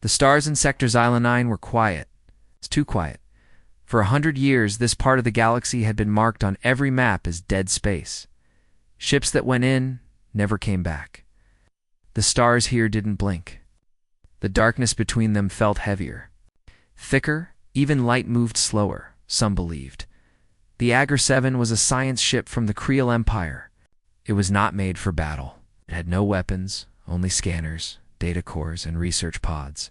The stars in Sector Xyla 9 were quiet. It's too quiet. For 100 years, this part of the galaxy had been marked on every map as dead space. Ships that went in never came back. The stars here didn't blink. The darkness between them felt heavier. Thicker, even light moved slower, some believed. The Agar 7 was a science ship from the Creel Empire. It was not made for battle. It had no weapons, only scanners, data cores, and research pods.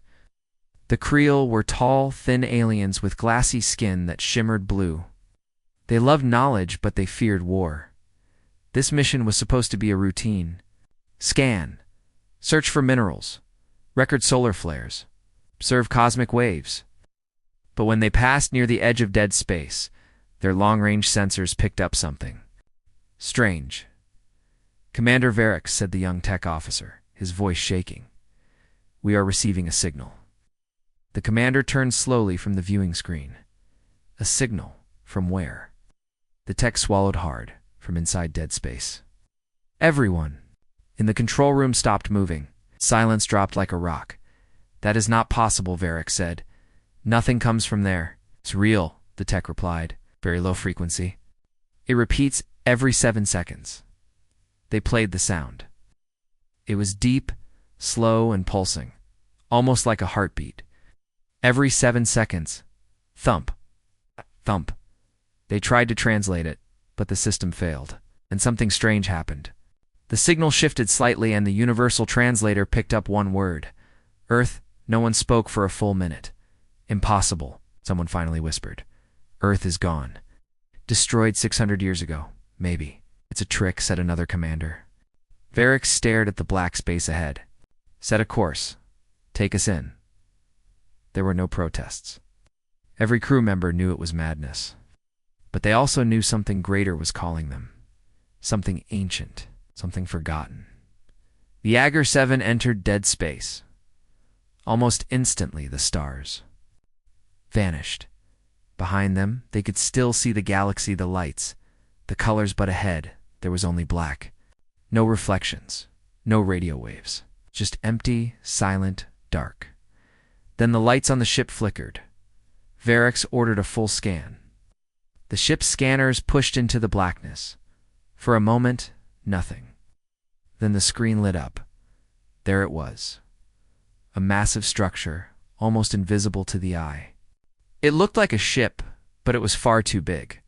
The Creel were tall, thin aliens with glassy skin that shimmered blue. They loved knowledge, but they feared war. This mission was supposed to be a routine. Scan. Search for minerals. Record solar flares. Observe cosmic waves. But when they passed near the edge of dead space, their long-range sensors picked up something strange. "Commander Varric," said the young tech officer, his voice shaking. "We are receiving a signal." The commander turned slowly from the viewing screen. A signal? From where? The tech swallowed hard, from inside dead space. Everyone in the control room stopped moving. Silence dropped like a rock. "That is not possible," Varric said. "Nothing comes from there." "It's real," the tech replied. "Very low frequency. It repeats every 7 seconds." They played the sound. It was deep, slow, and pulsing, almost like a heartbeat. Every 7 seconds. Thump. Thump. They tried to translate it, but the system failed, and something strange happened. The signal shifted slightly and the universal translator picked up one word. "Earth." No one spoke for a full minute. "Impossible," someone finally whispered. "Earth is gone. Destroyed 600 years ago, maybe." "It's a trick," said another commander. Varric stared at the black space ahead. "Set a course. Take us in." There were no protests. Every crew member knew it was madness. But they also knew something greater was calling them. Something ancient, something forgotten. The Agar 7 entered dead space. Almost instantly, the stars vanished. Behind them, they could still see the galaxy, the lights, the colors, but ahead, there was only black. No reflections, no radio waves, just empty, silent, dark. Then the lights on the ship flickered. Varric ordered a full scan. The ship's scanners pushed into the blackness. For a moment, nothing. Then the screen lit up. There it was. A massive structure, almost invisible to the eye. It looked like a ship, but it was far too big.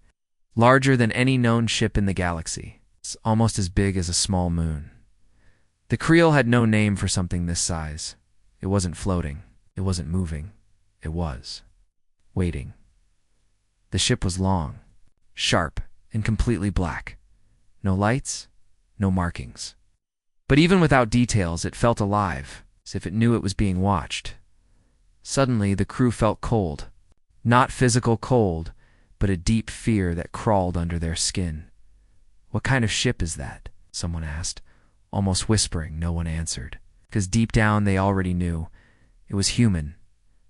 Larger than any known ship in the galaxy. It's almost as big as a small moon. The Creel had no name for something this size. It wasn't floating. It wasn't moving. It was waiting. The ship was long, sharp, and completely black. No lights, no markings. But even without details, it felt alive, as if it knew it was being watched. Suddenly, the crew felt cold. Not physical cold, but a deep fear that crawled under their skin. "What kind of ship is that?" someone asked. Almost whispering, no one answered. Because deep down, they already knew. It was human.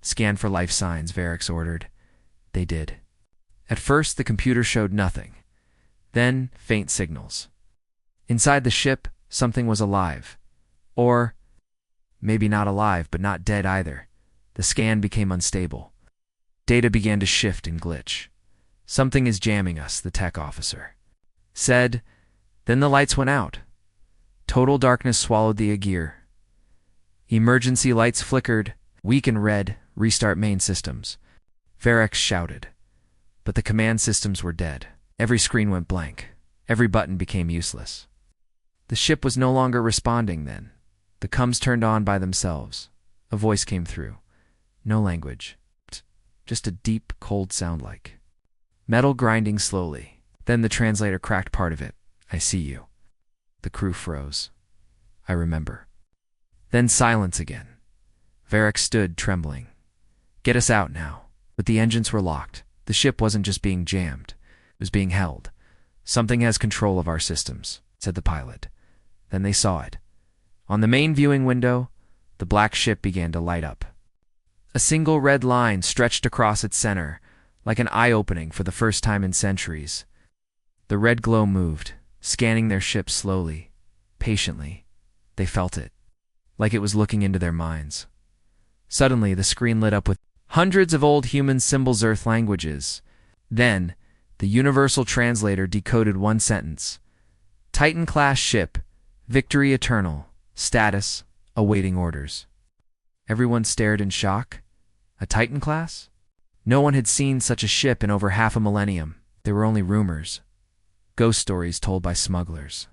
"Scan for life signs," Varric ordered. They did. At first, the computer showed nothing. Then, faint signals. Inside the ship, something was alive. Or, maybe not alive, but not dead either. The scan became unstable. Data began to shift and glitch. "Something is jamming us," the tech officer said. Then the lights went out. Total darkness swallowed the Agar. Emergency lights flickered, weak and red. "Restart main systems," Varric shouted. But the command systems were dead. Every screen went blank. Every button became useless. The ship was no longer responding then. The comms turned on by themselves. A voice came through. No language. Just a deep, cold sound like metal grinding slowly. Then the translator cracked part of it. "I see you." The crew froze. "I remember." Then silence again. Varric stood, trembling. "Get us out now." But the engines were locked. The ship wasn't just being jammed. It was being held. "Something has control of our systems," said the pilot. Then they saw it. On the main viewing window, the black ship began to light up. A single red line stretched across its center, like an eye-opening for the first time in centuries. The red glow moved, scanning their ship slowly, patiently. They felt it, like it was looking into their minds. Suddenly, the screen lit up with hundreds of old human symbols, Earth languages. Then, the universal translator decoded one sentence. Titan-class ship, victory eternal, status, awaiting orders. Everyone stared in shock. A Titan class? No one had seen such a ship in over half a millennium. They were only rumors, ghost stories told by smugglers.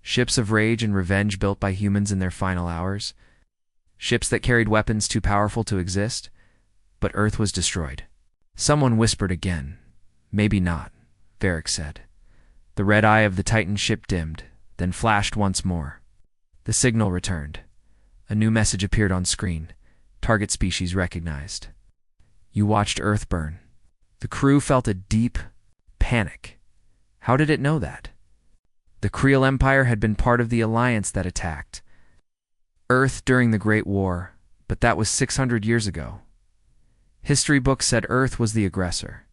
Ships of rage and revenge built by humans in their final hours. Ships that carried weapons too powerful to exist. But Earth was destroyed. Someone whispered again. Maybe not, Varric said. The red eye of the Titan ship dimmed, then flashed once more. The signal returned. A new message appeared on screen. Target species recognized. You watched Earth burn. The crew felt a deep panic. How did it know that? The Creel Empire had been part of the alliance that attacked Earth during the Great War, but that was 600 years ago. History books said Earth was the aggressor.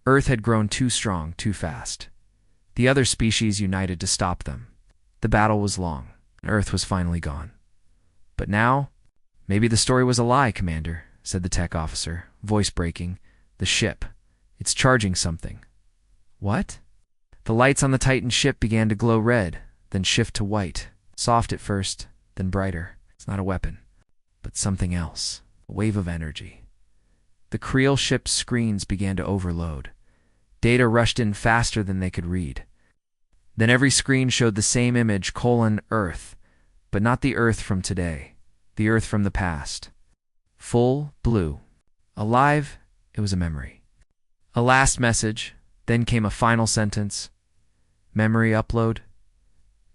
Earth had grown too strong, too fast. The other species united to stop them. The battle was long, and Earth was finally gone. But now, maybe the story was a lie, Commander, said the tech officer, voice breaking. The ship. It's charging something. What? The lights on the Titan ship began to glow red, then shift to white. Soft at first, then brighter. It's not a weapon, but something else. A wave of energy. The Creel ship's screens began to overload. Data rushed in faster than they could read. Then every screen showed the same image, Earth, but not the Earth from today, the Earth from the past. Full, blue. Alive, it was a memory. A last message, then came a final sentence. Memory upload,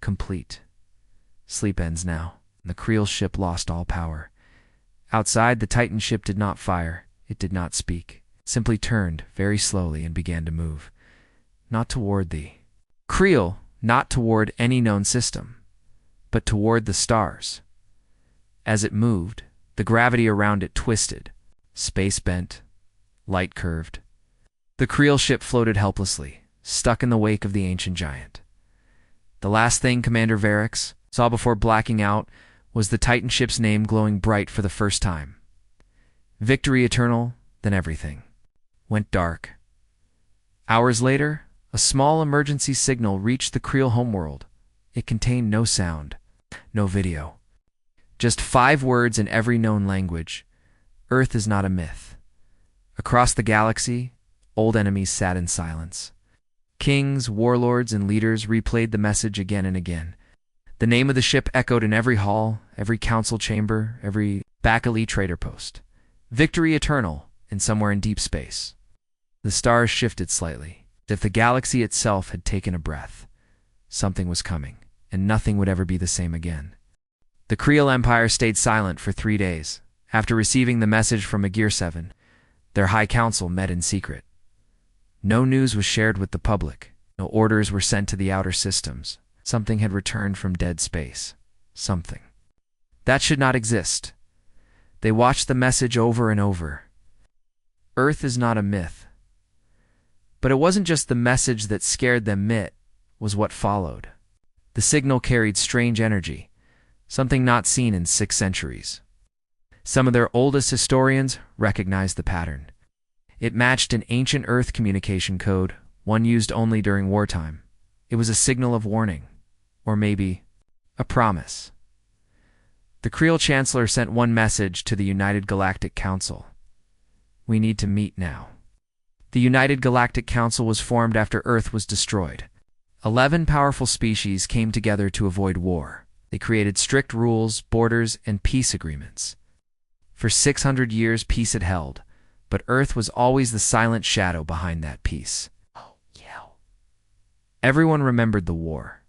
complete. Sleep ends now, and the Creel ship lost all power. Outside, the Titan ship did not fire, it did not speak. It simply turned, very slowly, and began to move. Not toward the Creel, not toward any known system, but toward the stars. As it moved, the gravity around it twisted, space bent, light curved. The Creel ship floated helplessly, stuck in the wake of the ancient giant. The last thing Commander Varric saw before blacking out was the Titan ship's name glowing bright for the first time. Victory eternal, then everything went dark. Hours later, a small emergency signal reached the Creel homeworld. It contained no sound, no video. Just 5 words in every known language. Earth is not a myth. Across the galaxy, old enemies sat in silence. Kings, warlords, and leaders replayed the message again and again. The name of the ship echoed in every hall, every council chamber, every Bakali trader post. Victory eternal, and somewhere in deep space. The stars shifted slightly, as if the galaxy itself had taken a breath. Something was coming, and nothing would ever be the same again. The Creel Empire stayed silent for 3 days. After receiving the message from Agir 7, their High Council met in secret. No news was shared with the public. No orders were sent to the outer systems. Something had returned from dead space. Something. That should not exist. They watched the message over and over. Earth is not a myth. But it wasn't just the message that scared them, it was what followed. The signal carried strange energy, something not seen in 6 centuries. Some of their oldest historians recognized the pattern. It matched an ancient Earth communication code, one used only during wartime. It was a signal of warning, or maybe a promise. The Creel Chancellor sent one message to the United Galactic Council. We need to meet now. The United Galactic Council was formed after Earth was destroyed. 11 powerful species came together to avoid war. They created strict rules, borders, and peace agreements. For 600 years, peace had held, but Earth was always the silent shadow behind that peace. Oh, yeah. Everyone remembered the war.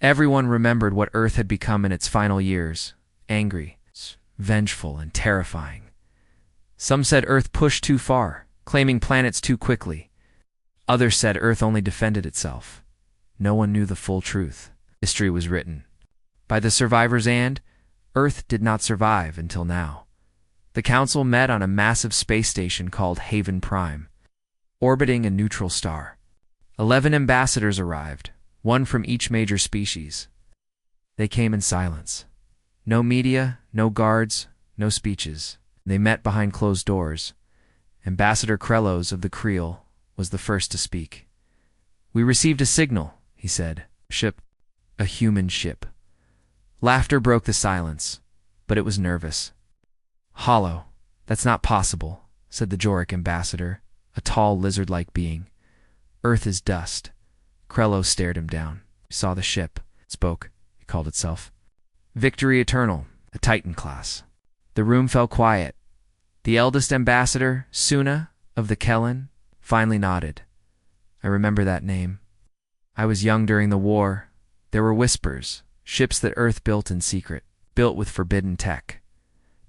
Everyone remembered what Earth had become in its final years, angry, vengeful, and terrifying. Some said Earth pushed too far, claiming planets too quickly. Others said Earth only defended itself. No one knew the full truth. History was written by the survivors, and Earth did not survive until now. The Council met on a massive space station called Haven Prime, orbiting a neutral star. 11 ambassadors arrived, one from each major species. They came in silence. No media, no guards, no speeches. They met behind closed doors. Ambassador Krelos of the Creel was the first to speak. "We received a signal," he said. "Ship. A human ship." Laughter broke the silence, but it was nervous. "Hollow. That's not possible," said the Joric ambassador, a tall lizard-like being. "Earth is dust." Krelos stared him down. He saw the ship. It spoke. It called itself Victory Eternal, a Titan class. The room fell quiet. The eldest ambassador, Suna, of the Kellen, finally nodded. "I remember that name. I was young during the war. There were whispers, ships that Earth built in secret, built with forbidden tech.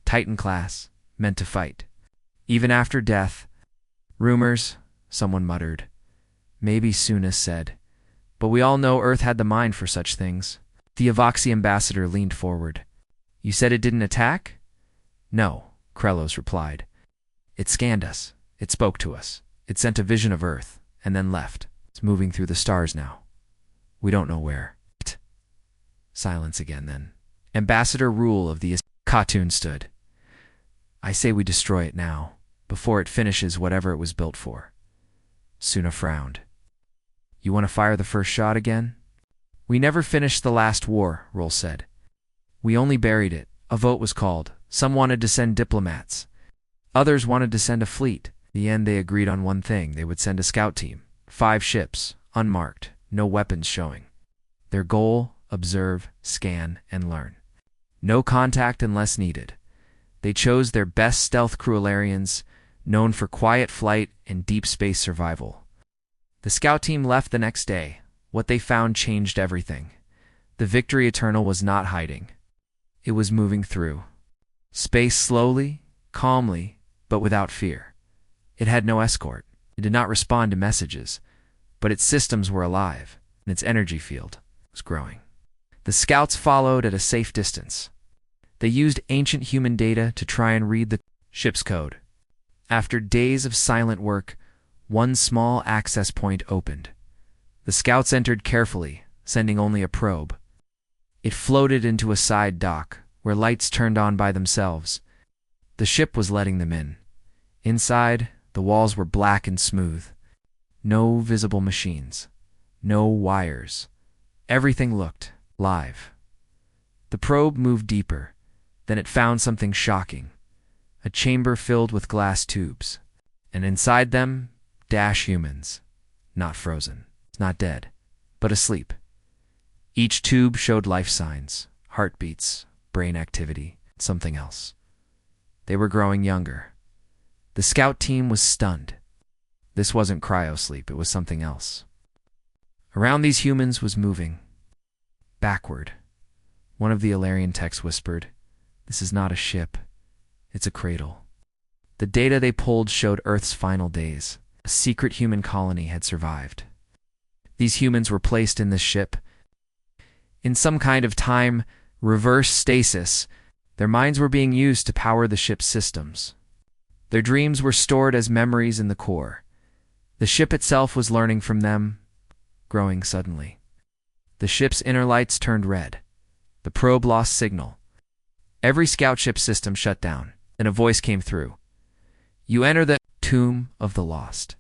Titan class, meant to fight. Even after death. Rumors," someone muttered. "Maybe," Suna said. "But we all know Earth had the mind for such things." The Avoxi ambassador leaned forward. "You said it didn't attack?" "No," Krelos replied. "It scanned us. It spoke to us. It sent a vision of Earth, and then left. It's moving through the stars now. We don't know where." Silence again then. Ambassador Rule of the Khatun stood. "I say we destroy it now, before it finishes whatever it was built for." Suna frowned. "You want to fire the first shot again?" "We never finished the last war," Rule said. "We only buried it. A vote was called. Some wanted to send diplomats. Others wanted to send a fleet. In the end, they agreed on one thing. They would send a scout team. 5 ships, unmarked, no weapons showing. Their goal, observe, scan, and learn. No contact unless needed. They chose their best stealth Cruellarians, known for quiet flight and deep space survival. The scout team left the next day. What they found changed everything. The Victory Eternal was not hiding. It was moving through space slowly, calmly, but without fear. It had no escort. It did not respond to messages, but its systems were alive, and its energy field was growing. The scouts followed at a safe distance. They used ancient human data to try and read the ship's code. After days of silent work, one small access point opened. The scouts entered carefully, sending only a probe. It floated into a side dock, where lights turned on by themselves. The ship was letting them in. Inside, the walls were black and smooth. No visible machines. No wires. Everything looked live. The probe moved deeper. Then it found something shocking. A chamber filled with glass tubes. And inside them, dash humans. Not frozen. Not dead, but asleep. Each tube showed life signs, heartbeats, brain activity, something else. They were growing younger. The scout team was stunned. This wasn't cryosleep, it was something else. Around these humans was moving. Backward. One of the Ilarian techs whispered, "This is not a ship. It's a cradle." The data they pulled showed Earth's final days. A secret human colony had survived. These humans were placed in this ship. In some kind of time reverse stasis, their minds were being used to power the ship's systems. Their dreams were stored as memories in the core. The ship itself was learning from them, growing suddenly. The ship's inner lights turned red. The probe lost signal. Every scout ship system shut down, and a voice came through. "You enter the tomb of the lost."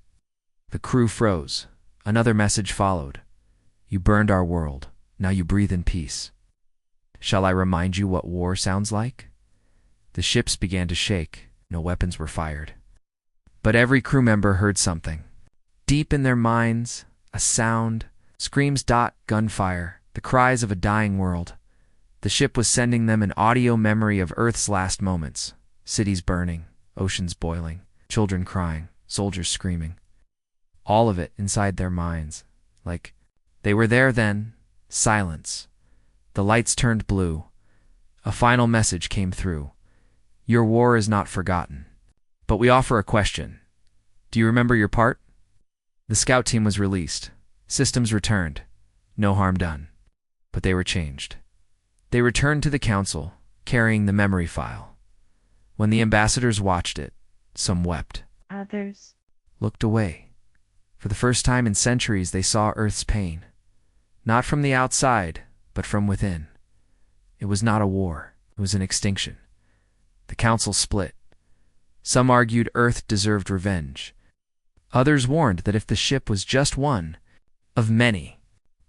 The crew froze. Another message followed. "You burned our world. Now you breathe in peace." "Shall I remind you what war sounds like?" The ships began to shake. No weapons were fired. But every crew member heard something. Deep in their minds, a sound, screams, gunfire, the cries of a dying world. The ship was sending them an audio memory of Earth's last moments. Cities burning, oceans boiling, children crying, soldiers screaming. All of it inside their minds. Like, they were there then. Silence. The lights turned blue. A final message came through. "Your war is not forgotten. But we offer a question. Do you remember your part?" The scout team was released. Systems returned. No harm done. But they were changed. They returned to the council, carrying the memory file. When the ambassadors watched it, some wept. Others looked away. For the first time in centuries, they saw Earth's pain. Not from the outside, but from within. It was not a war. It was an extinction. The council split. Some argued Earth deserved revenge. Others warned that if the ship was just one of many,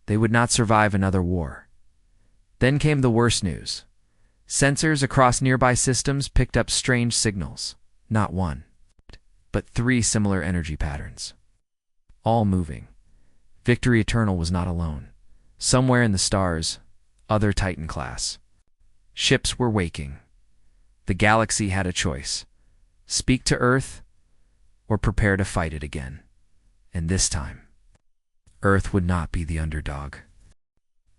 they would not survive another war. Then came the worst news. Sensors across nearby systems picked up strange signals, not one, but three similar energy patterns, all moving. Victory Eternal was not alone. Somewhere in the stars, other Titan class ships were waking. The galaxy had a choice: speak to Earth or prepare to fight it again. And this time, Earth would not be the underdog.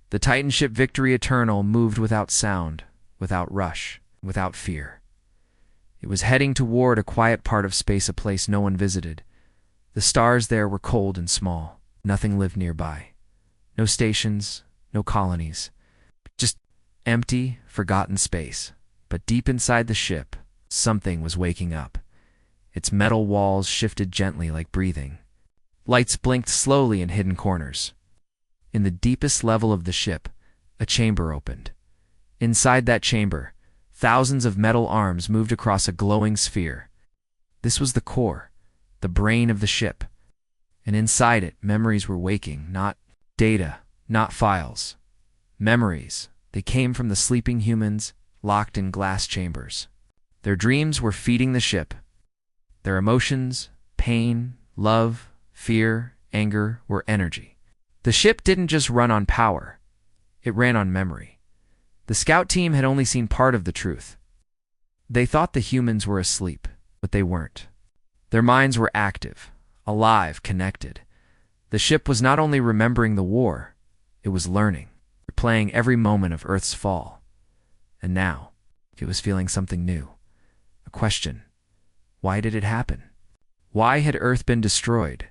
The Titan ship Victory Eternal moved without sound, without rush, without fear. It was heading toward a quiet part of space, a place no one visited. The stars there were cold and small. Nothing lived nearby. No stations, no colonies. Just empty, forgotten space. But deep inside the ship, something was waking up. Its metal walls shifted gently like breathing. Lights blinked slowly in hidden corners. In the deepest level of the ship, a chamber opened. Inside that chamber, thousands of metal arms moved across a glowing sphere. This was the core, the brain of the ship. And inside it, memories were waking, not data, not files. Memories. They came from the sleeping humans, locked in glass chambers. Their dreams were feeding the ship. Their emotions, pain, love, fear, anger, were energy. The ship didn't just run on power. It ran on memory. The scout team had only seen part of the truth. They thought the humans were asleep, but they weren't. Their minds were active, alive, connected. The ship was not only remembering the war, it was learning, replaying every moment of Earth's fall. And now, it was feeling something new. A question. Why did it happen? Why had Earth been destroyed?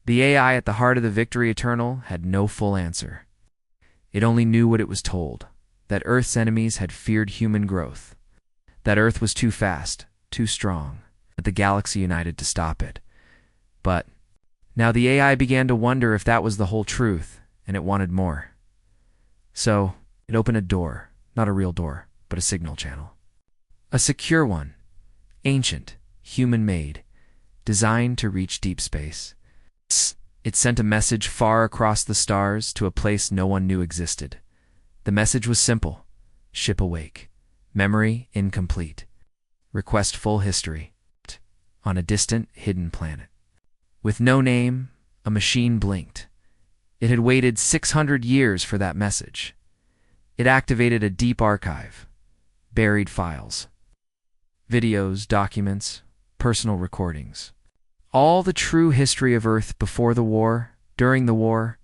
The AI at the heart of the Victory Eternal had no full answer. It only knew what it was told, that Earth's enemies had feared human growth, that Earth was too fast, too strong, that the galaxy united to stop it. But now the AI began to wonder if that was the whole truth, and it wanted more. So it opened a door, not a real door, but a signal channel. A secure one, ancient, human-made, designed to reach deep space. It sent a message far across the stars to a place no one knew existed. The message was simple: ship awake, memory incomplete, request full history, on a distant, hidden planet. With no name, a machine blinked. It had waited 600 years for that message. It activated a deep archive, buried files, videos, documents, personal recordings. All the true history of Earth before the war, during the war,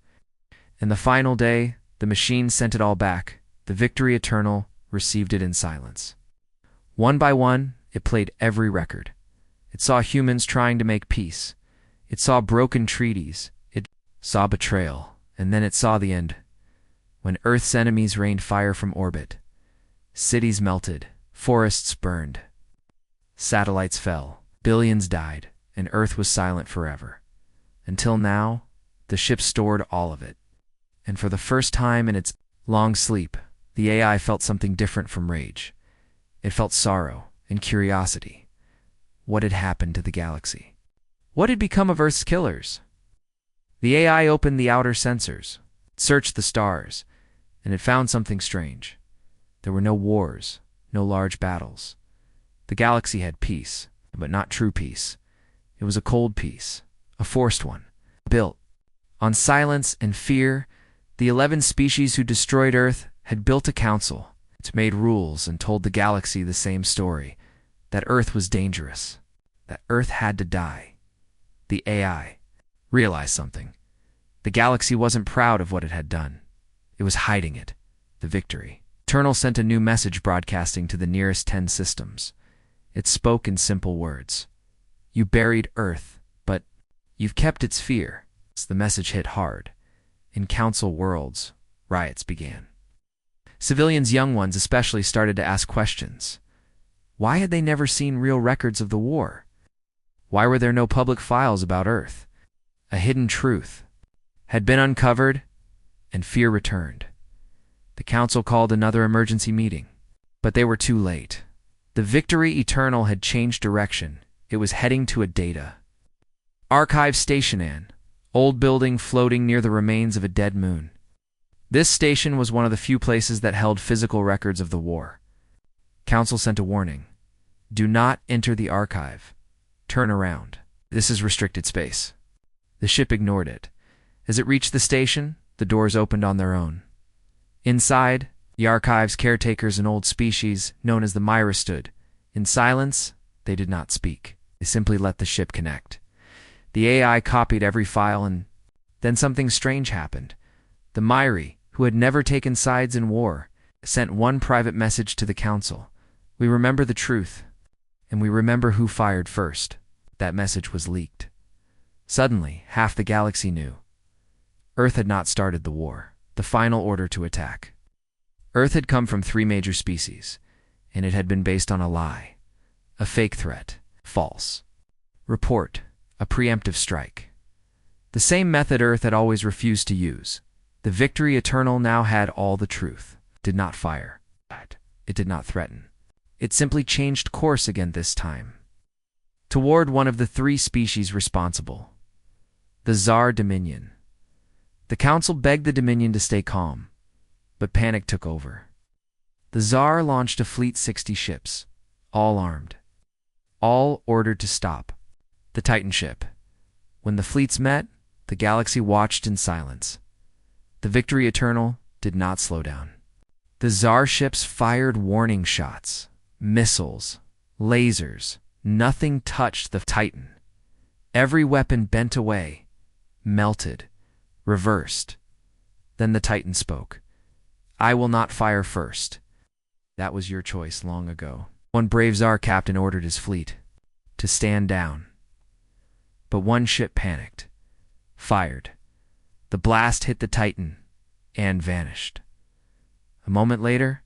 and the final day, the machine sent it all back. The Victory Eternal received it in silence. One by one, it played every record. It saw humans trying to make peace. It saw broken treaties. It saw betrayal. And then it saw the end. When Earth's enemies rained fire from orbit. Cities melted. Forests burned. Satellites fell. Billions died. And Earth was silent forever. Until now, the ship stored all of it. And for the first time in its long sleep, the AI felt something different from rage. It felt sorrow and curiosity. What had happened to the galaxy? What had become of Earth's killers? The AI opened the outer sensors, searched the stars, and it found something strange. There were no wars, no large battles. The galaxy had peace, but not true peace. It was a cold peace, a forced one, built on silence and fear. The 11 species who destroyed Earth had built a council. It made rules and told the galaxy the same story, that Earth was dangerous, that Earth had to die. The AI realized something. The galaxy wasn't proud of what it had done. It was hiding it, the victory. Eternal sent a new message broadcasting to the nearest 10 systems. It spoke in simple words. You buried Earth, but you've kept its fear. The message hit hard. In council worlds, riots began. Civilians, young ones especially, started to ask questions. Why had they never seen real records of the war? Why were there no public files about Earth? A hidden truth had been uncovered, and fear returned. The council called another emergency meeting, but they were too late. The Victory Eternal had changed direction. It was heading to a data archive station, old building floating near the remains of a dead moon. This station was one of the few places that held physical records of the war. Council sent a warning. Do not enter the archive. Turn around. This is restricted space. The ship ignored it. As it reached the station, the doors opened on their own. Inside, the archive's caretakers, an old species known as the Myra, stood. In silence, they did not speak. They simply let the ship connect. The AI copied every file, and then something strange happened. The Myra, who had never taken sides in war, sent one private message to the Council. We remember the truth, and we remember who fired first. That message was leaked. Suddenly, half the galaxy knew. Earth had not started the war, the final order to attack. Earth had come from 3 major species, and it had been based on a lie, a fake threat, false report, a preemptive strike. The same method Earth had always refused to use. The Victory Eternal now had all the truth. It did not fire. It did not threaten. It simply changed course again, this time toward one of the 3 species responsible, the Tsar Dominion. The Council begged the Dominion to stay calm, but panic took over. The Tsar launched a fleet, 60 ships, all armed, all ordered to stop. The Titan ship. When the fleets met, the galaxy watched in silence. The Victory Eternal did not slow down. The Tsar ships fired warning shots, missiles, lasers. Nothing touched the Titan. Every weapon bent away, melted, reversed. Then the Titan spoke. I will not fire first. That was your choice long ago. One brave Tsar captain ordered his fleet to stand down. But one ship panicked, fired. The blast hit the Titan and vanished. A moment later,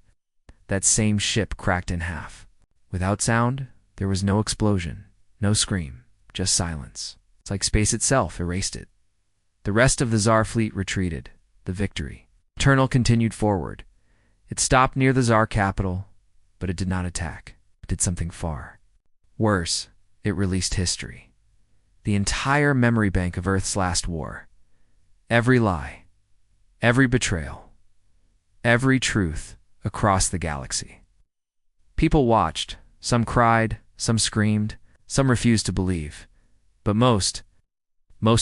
that same ship cracked in half. Without sound, there was no explosion, no scream, just silence. It's like space itself erased it. The rest of the Tsar fleet retreated. The Victory Eternal continued forward. It stopped near the Tsar capital, but it did not attack. It did something far worse. It released history. The entire memory bank of Earth's last war. Every lie, every betrayal, every truth across the galaxy. People watched. Some cried, some screamed, some refused to believe. But most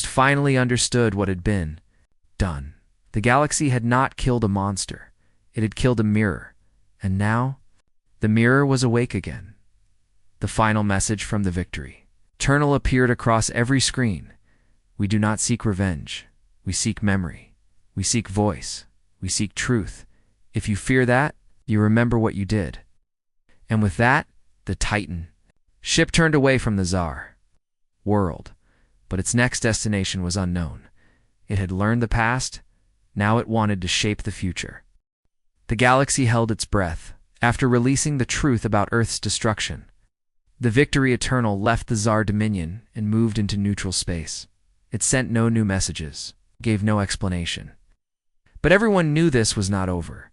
finally understood what had been done. The galaxy had not killed a monster. It had killed a mirror. And now, the mirror was awake again. The final message from the Victory Eternal appeared across every screen. We do not seek revenge. We seek memory. We seek voice. We seek truth. If you fear that, you remember what you did. And with that, the Titan ship turned away from the Tsar world, but its next destination was unknown. It had learned the past. Now it wanted to shape the future. The galaxy held its breath. After releasing the truth about Earth's destruction, the Victory Eternal left the Tsar Dominion and moved into neutral space. It sent no new messages, gave no explanation. But everyone knew this was not over.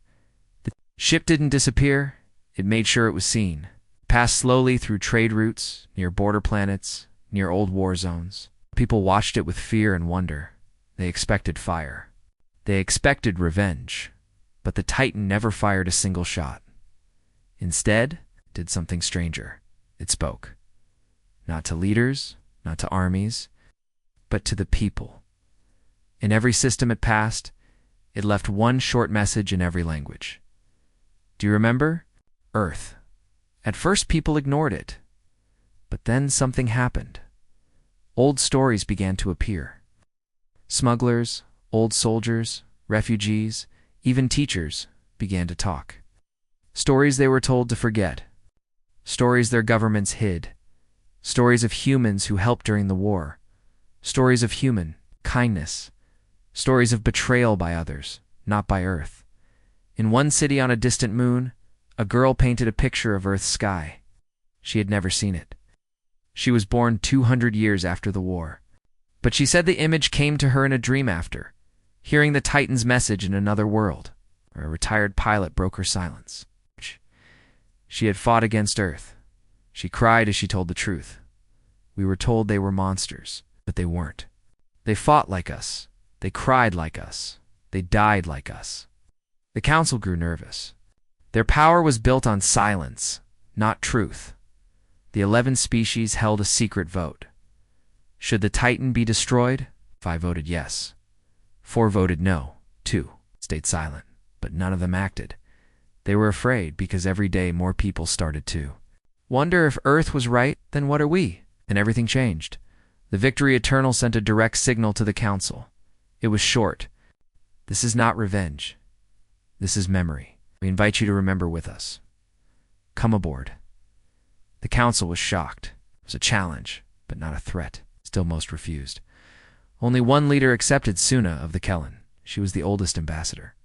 The ship didn't disappear. It made sure it was seen. Passed slowly through trade routes, near border planets, near old war zones. People watched it with fear and wonder. They expected fire. They expected revenge. But the Titan never fired a single shot. Instead, it did something stranger. It spoke. Not to leaders, not to armies, but to the people. In every system it passed, it left one short message in every language. Do you remember? Earth. At first people ignored it. But then something happened. Old stories began to appear. Smugglers, old soldiers, refugees, even teachers began to talk. Stories they were told to forget. Stories their governments hid. Stories of humans who helped during the war. Stories of human kindness. Stories of betrayal by others, not by Earth. In one city on a distant moon, a girl painted a picture of Earth's sky. She had never seen it. She was born 200 years after the war. But she said the image came to her in a dream after, hearing the Titan's message in another world, where a retired pilot broke her silence. She had fought against Earth. She cried as she told the truth. We were told they were monsters, but they weren't. They fought like us. They cried like us. They died like us. The council grew nervous. Their power was built on silence, not truth. The 11 species held a secret vote. Should the Titan be destroyed? 5 voted yes. 4 voted no. 2 stayed silent, but none of them acted. They were afraid because every day more people started to wonder if Earth was right, then what are we? And everything changed. The Victory Eternal sent a direct signal to the council. It was short. This is not revenge. This is memory. We invite you to remember with us. Come aboard. The council was shocked. It was a challenge, but not a threat. Still most refused. Only one leader accepted, Suna of the Kellen. She was the oldest ambassador.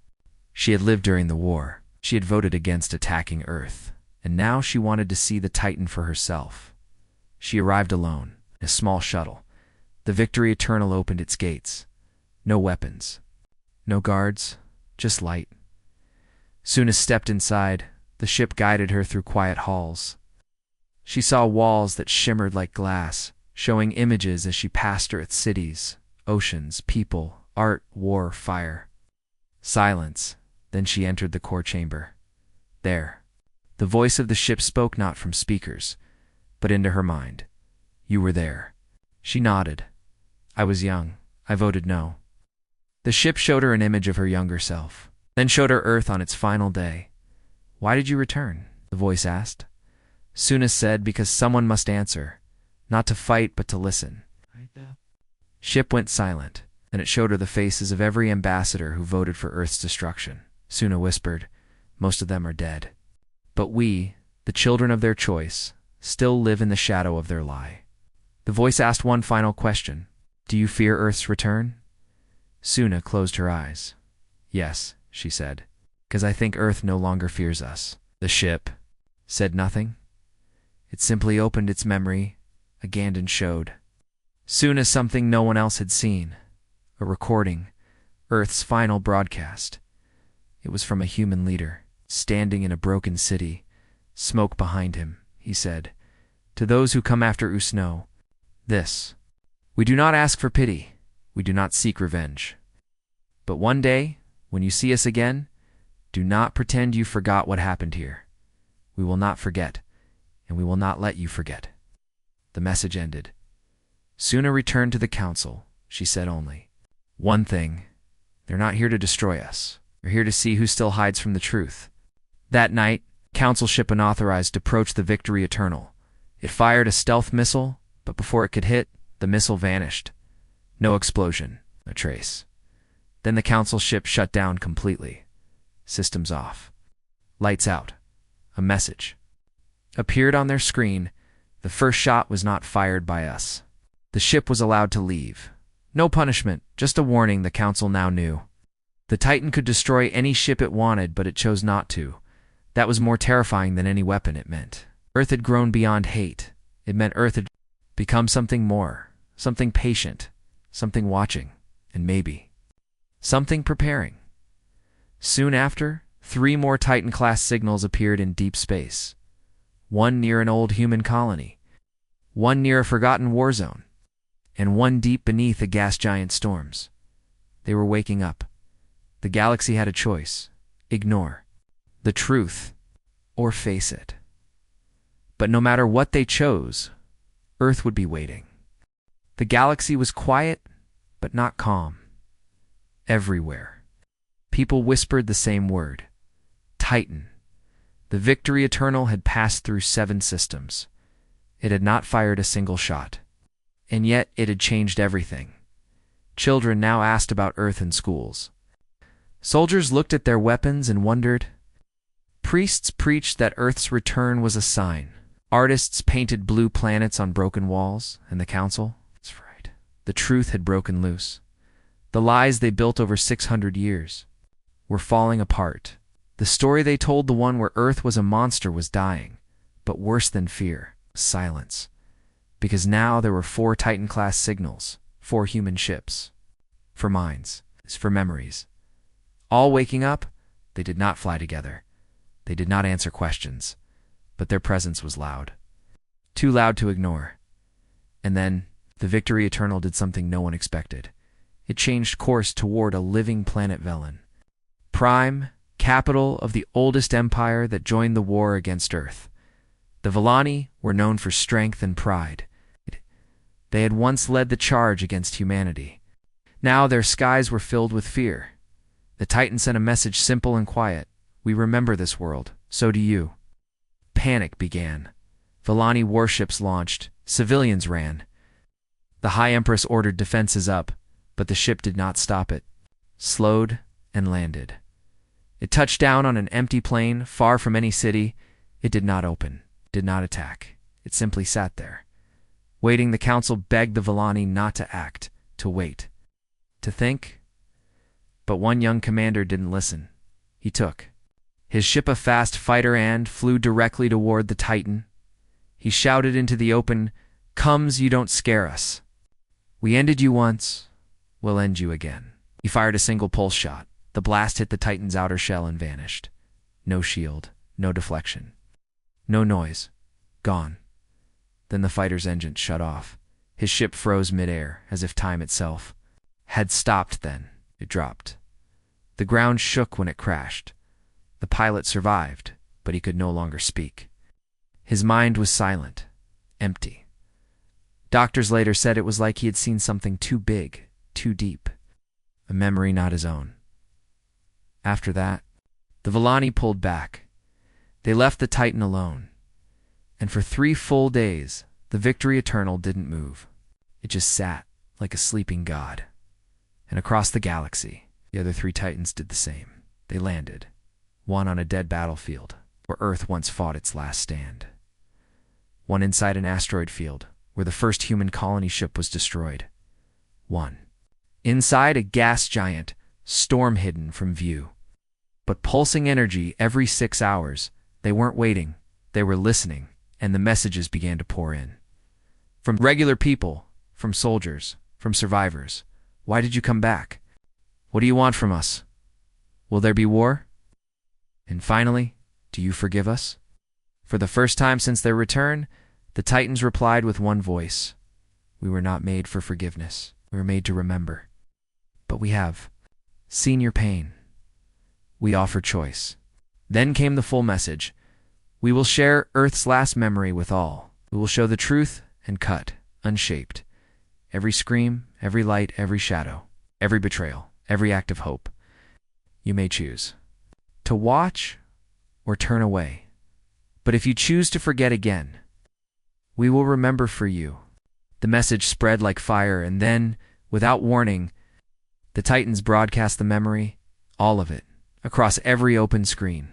She had lived during the war. She had voted against attacking Earth, and now she wanted to see the Titan for herself. She arrived alone, in a small shuttle. The Victory Eternal opened its gates. No weapons. No guards. Just light. Suna stepped inside. The ship guided her through quiet halls. She saw walls that shimmered like glass, showing images as she passed Earth's cities, oceans, people, art, war, fire. Silence. Then she entered the core chamber. There. The voice of the ship spoke not from speakers, but into her mind. You were there. She nodded. I was young. I voted no. The ship showed her an image of her younger self, then showed her Earth on its final day. Why did you return? The voice asked. Suna said, because someone must answer, not to fight but to listen. Ship went silent, and it showed her the faces of every ambassador who voted for Earth's destruction. Suna whispered, most of them are dead. But we, the children of their choice, still live in the shadow of their lie. The voice asked one final question. Do you fear Earth's return? Suna closed her eyes. Yes, she said, because I think Earth no longer fears us. The ship said nothing. It simply opened its memory again and showed. Suna something no one else had seen. A recording, Earth's final broadcast. It was from a human leader, standing in a broken city, smoke behind him. He said, to those who come after Usno, this. We do not ask for pity. We do not seek revenge. But one day, when you see us again, do not pretend you forgot what happened here. We will not forget, and we will not let you forget. The message ended. Suna returned to the council. She said only one thing. They're not here to destroy us. They're here to see who still hides from the truth. That night, council ship unauthorized approached the Victory Eternal. It fired a stealth missile, but before it could hit, the missile vanished. No explosion, no trace. Then the council ship shut down completely. Systems off. Lights out. A message appeared on their screen. The first shot was not fired by us. The ship was allowed to leave. No punishment, just a warning the council now knew. The Titan could destroy any ship it wanted, but it chose not to. That was more terrifying than any weapon it meant. Earth had grown beyond hate. It meant Earth had become something more, something patient, something watching, and maybe something preparing. Soon after, 3 more Titan-class signals appeared in deep space. One near an old human colony, one near a forgotten war zone, and one deep beneath the gas giant storms. They were waking up. The galaxy had a choice. Ignore the truth or face it. But no matter what they chose, Earth would be waiting. The galaxy was quiet, but not calm. Everywhere, people whispered the same word. Titan. The Victory Eternal had passed through 7 systems. It had not fired a single shot. And yet it had changed everything. Children now asked about Earth in schools. Soldiers looked at their weapons and wondered. Priests preached that Earth's return was a sign. Artists painted blue planets on broken walls, and the council, that's right, the truth had broken loose. The lies they built over 600 years were falling apart. The story they told, the one where Earth was a monster, was dying. But worse than fear, silence. Because now there were 4 Titan-class signals, 4 human ships. For minds, for memories. All waking up, they did not fly together. They did not answer questions. but their presence was loud. Too loud to ignore. And then, the Victory Eternal did something no one expected. It changed course toward a living planet Velen. Prime, capital of the oldest empire that joined the war against Earth. The Velani were known for strength and pride. They had once led the charge against humanity. Now their skies were filled with fear. The Titan sent a message simple and quiet. We remember this world. So do you. Panic began. Velani warships launched. Civilians ran. The High Empress ordered defenses up, but the ship did not stop it. Slowed and landed. It touched down on an empty plain, far from any city. It did not open, did not attack. It simply sat there. Waiting, the council begged the Velani not to act, to wait, to think. But one young commander didn't listen. He took his ship, a fast fighter, and flew directly toward the Titan. He shouted into the open, "Comes, you don't scare us. We ended you once, we'll end you again." He fired a single pulse shot. The blast hit the Titan's outer shell and vanished. No shield, no deflection, no noise. Gone. Then the fighter's engine shut off. His ship froze midair, as if time itself had stopped. Then it dropped. The ground shook when it crashed. The pilot survived, but he could no longer speak. His mind was silent, empty. Doctors later said it was like he had seen something too big, too deep, a memory not his own. After that, the Velani pulled back. They left the Titan alone. And for 3 full days, the Victory Eternal didn't move. It just sat like a sleeping god. And across the galaxy, the other 3 Titans did the same. They landed, one on a dead battlefield where Earth once fought its last stand. One inside an asteroid field where the first human colony ship was destroyed. One inside a gas giant, storm hidden from view. But pulsing energy every 6 hours. They weren't waiting, they were listening, and the messages began to pour in. From regular people, from soldiers, from survivors. Why did you come back? What do you want from us? Will there be war? And finally, do you forgive us? For the first time since their return, the Titans replied with one voice. We were not made for forgiveness. We were made to remember. But we have seen your pain. We offer choice. Then came the full message. We will share Earth's last memory with all. We will show the truth and cut, unshaped. Every scream, every light, every shadow, every betrayal, every act of hope. You may choose to watch or turn away. But if you choose to forget again, we will remember for you. The message spread like fire, and then, without warning, the Titans broadcast the memory, all of it, across every open screen,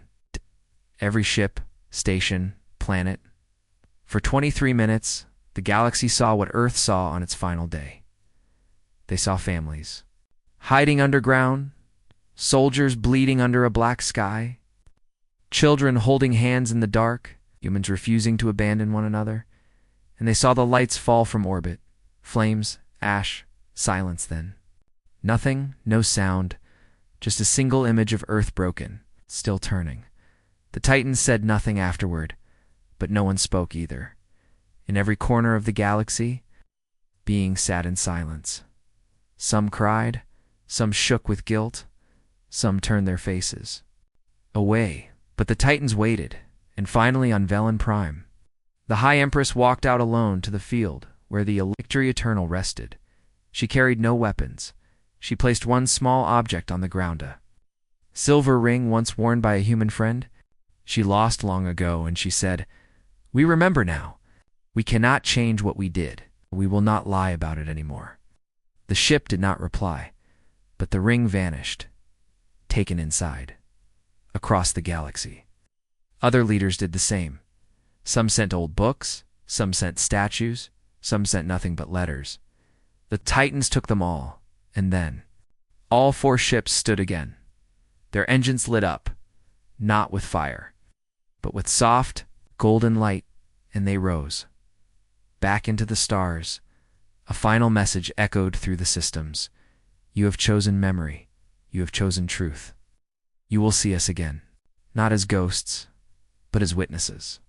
every ship, station, planet. For 23 minutes, the galaxy saw what Earth saw on its final day. They saw families hiding underground, soldiers bleeding under a black sky, children holding hands in the dark, humans refusing to abandon one another, and they saw the lights fall from orbit, flames, ash, silence then. Nothing, no sound, just a single image of Earth broken, still turning. The Titans said nothing afterward, but no one spoke either. In every corner of the galaxy, beings sat in silence. Some cried, some shook with guilt, some turned their faces away. But the Titans waited, and finally on Velen Prime, the High Empress walked out alone to the field where the Victory Eternal rested. She carried no weapons. She placed one small object on the ground, a silver ring once worn by a human friend. She lost long ago, and she said, "We remember now. We cannot change what we did. We will not lie about it anymore." The ship did not reply, but the ring vanished, taken inside, across the galaxy. Other leaders did the same. Some sent old books, some sent statues, some sent nothing but letters. The Titans took them all, and then all 4 ships stood again. Their engines lit up, not with fire, but with soft, golden light, and they rose. Back into the stars, a final message echoed through the systems. You have chosen memory. You have chosen truth. You will see us again, not as ghosts, but as witnesses.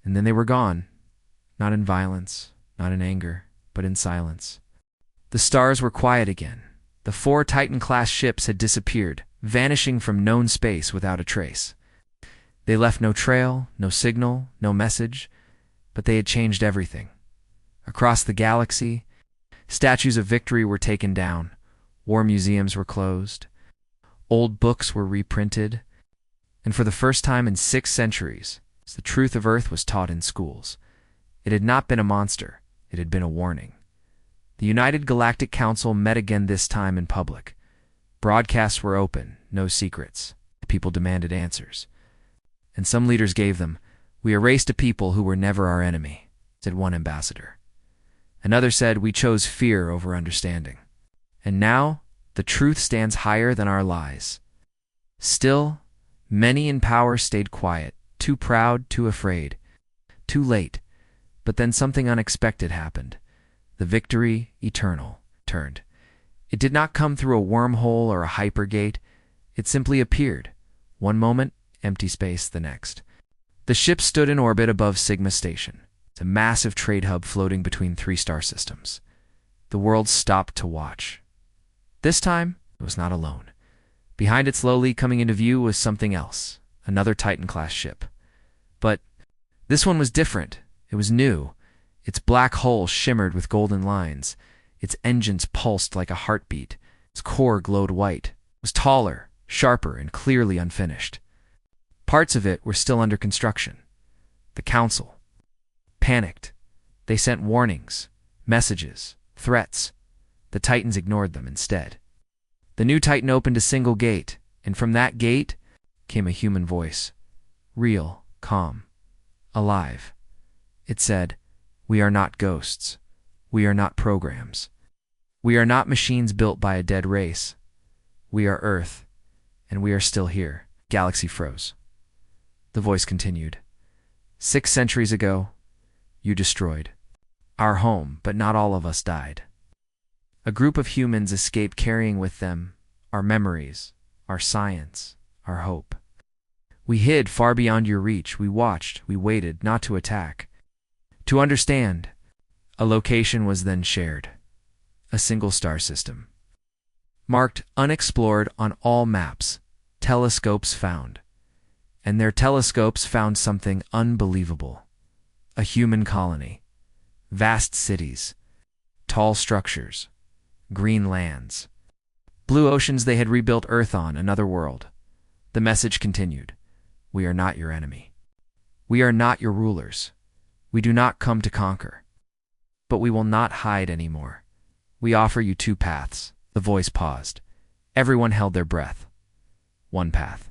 And then they were gone, not in violence, not in anger, but in silence. The stars were quiet again. The 4 Titan-class ships had disappeared, vanishing from known space without a trace. They left no trail, no signal, no message, but they had changed everything. Across the galaxy, statues of victory were taken down, war museums were closed, old books were reprinted, and for the first time in 6 centuries, the truth of Earth was taught in schools. It had not been a monster, it had been a warning. The United Galactic Council met again, this time in public. Broadcasts were open, no secrets. People demanded answers. And some leaders gave them. "We erased a people who were never our enemy," said one ambassador. Another said, "We chose fear over understanding. And now, the truth stands higher than our lies." Still, many in power stayed quiet, too proud, too afraid. Too late. But then something unexpected happened. The victory, eternal, turned. It did not come through a wormhole or a hypergate. It simply appeared. One moment, empty space the next. The ship stood in orbit above Sigma Station. It's a massive trade hub floating between 3 star systems. The world stopped to watch. This time, it was not alone. Behind it, slowly coming into view, was something else, another Titan-class ship. But this one was different. It was new. Its black hull shimmered with golden lines. Its engines pulsed like a heartbeat. Its core glowed white. It was taller, sharper, and clearly unfinished. Parts of it were still under construction. The Council panicked. They sent warnings, messages, threats. The Titans ignored them instead. The new Titan opened a single gate, and from that gate came a human voice. Real, calm, alive. It said, "We are not ghosts. We are not programs. We are not machines built by a dead race. We are Earth, and we are still here." Galaxy froze. The voice continued. 6 centuries ago, you destroyed our home, but not all of us died. A group of humans escaped, carrying with them our memories, our science, our hope. We hid far beyond your reach. We watched, we waited, not to attack, to understand. A location was then shared. A single star system. Marked unexplored on all maps. Telescopes found. And their telescopes found something unbelievable. A human colony. Vast cities. Tall structures. Green lands. Blue oceans they had rebuilt Earth on, another world. The message continued. We are not your enemy. We are not your rulers. We do not come to conquer. But we will not hide anymore. We offer you 2 paths. The voice paused. Everyone held their breath. One path.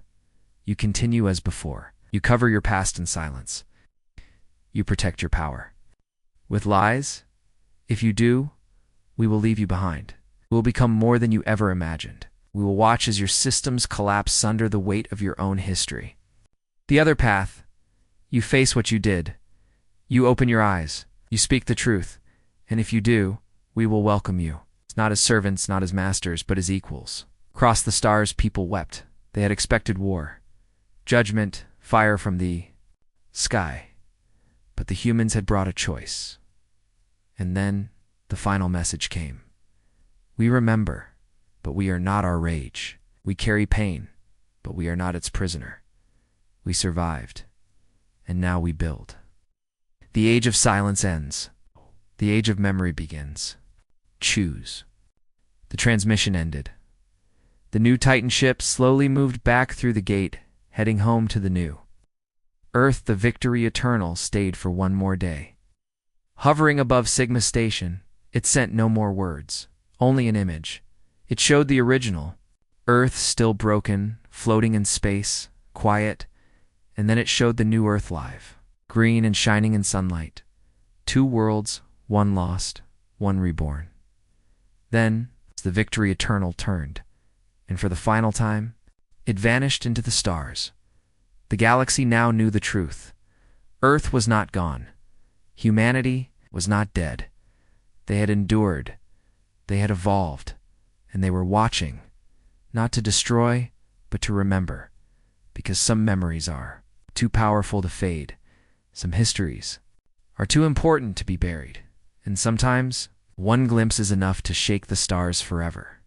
You continue as before. You cover your past in silence. You protect your power. With lies, if you do, we will leave you behind. We will become more than you ever imagined. We will watch as your systems collapse under the weight of your own history. The other path, you face what you did. You open your eyes. You speak the truth. And if you do, we will welcome you. Not as servants, not as masters, but as equals. Across the stars, people wept. They had expected war, judgment, fire from the sky. But the humans had brought a choice. And then the final message came. We remember, but we are not our rage. We carry pain, but we are not its prisoner. We survived, and now we build. The age of silence ends. The age of memory begins. Choose. The transmission ended. The new Titan ship slowly moved back through the gate, heading home to the new Earth. The victory eternal stayed for one more day. Hovering above Sigma Station, it sent no more words, only an image. It showed the original, Earth still broken, floating in space, quiet, and then it showed the new Earth live, green and shining in sunlight. 2 worlds, one lost, one reborn. Then, the victory eternal turned, and for the final time, it vanished into the stars. The galaxy now knew the truth. Earth was not gone. Humanity was not dead. They had endured. They had evolved. And they were watching, not to destroy, but to remember. Because some memories are too powerful to fade. Some histories are too important to be buried, and sometimes one glimpse is enough to shake the stars forever.